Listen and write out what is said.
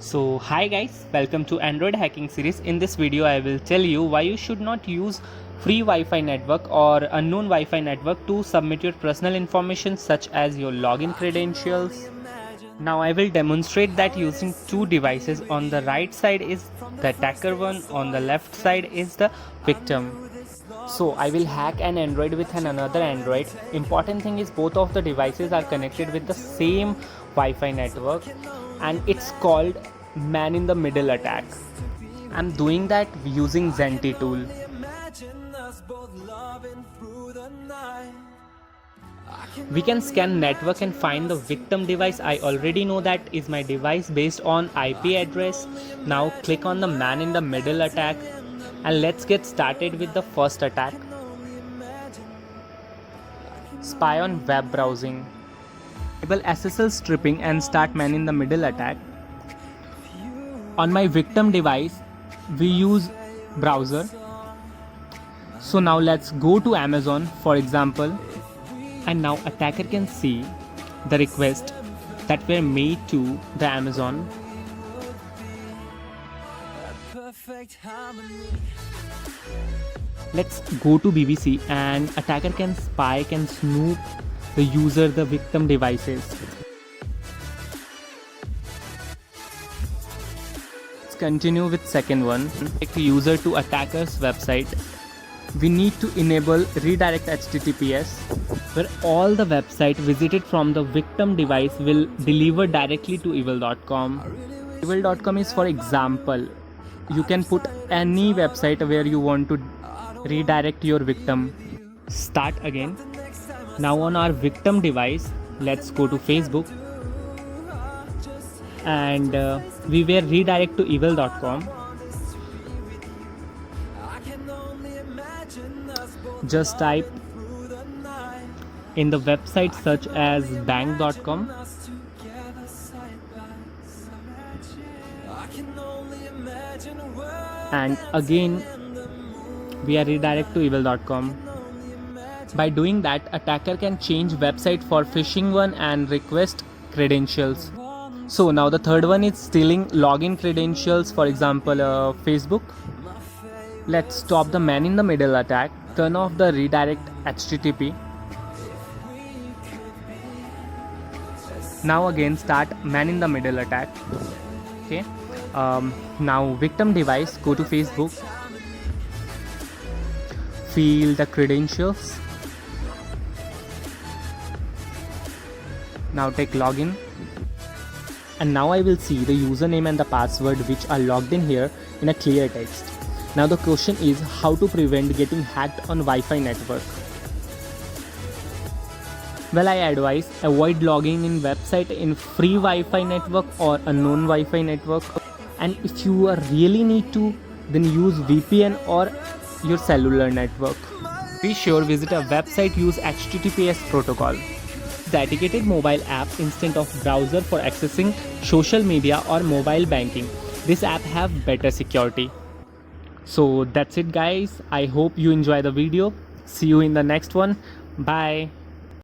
Hi guys, welcome to Android hacking series. In this video I will tell you why you should not use free Wi-Fi network or unknown Wi-Fi network to submit your personal information such as your login credentials. Now I will demonstrate that using two devices. On the right side is the attacker one, on the left side is the victim. So I will hack an Android with another Android. Important thing is both of the devices are connected with the same Wi-Fi network and it's called man in the middle attack. I'm doing that using Zenti tool. We can scan network and find the victim device. I already know that is my device based on IP address. Now click on the man in the middle attack and let's get started with the first attack. Spy on web browsing. Enable SSL stripping and start man in the middle attack. On my victim device we use browser. So now let's go to Amazon for example, and now attacker can see the request that were made to the Amazon. Let's go to BBC and attacker can spy, can snoop the user, the victim devices. Let's continue with second one. Take the user to attacker's website. We need to enable redirect HTTPS where all the website visited from the victim device will deliver directly to evil.com. Evil.com is for example. You can put any website where you want to redirect your victim. Start again. Now on our victim device, let's go to Facebook and we were redirect to evil.com. Just type in the website search as bank.com. And again we are redirect to evil.com. By doing that, attacker can change website for phishing one and request credentials. So now the third one is stealing login credentials, for example Facebook. Let's stop the man in the middle attack. Turn off the redirect HTTP. Now again start man in the middle attack. Okay. Now victim device, go to Facebook. Fill the credentials. Now take login. And now I will see the username and the password which are logged in here in a clear text. Now the question is how to prevent getting hacked on Wi-Fi network. Well, I advise avoid logging in website in free Wi-Fi network or unknown Wi-Fi network. And if you really need to, then use VPN or your cellular network. Be sure visit a website, use HTTPS protocol. Dedicated mobile app instead of browser for accessing social media or mobile banking. This app have better security. So that's it guys. I hope you enjoy the video. See you in the next one. Bye.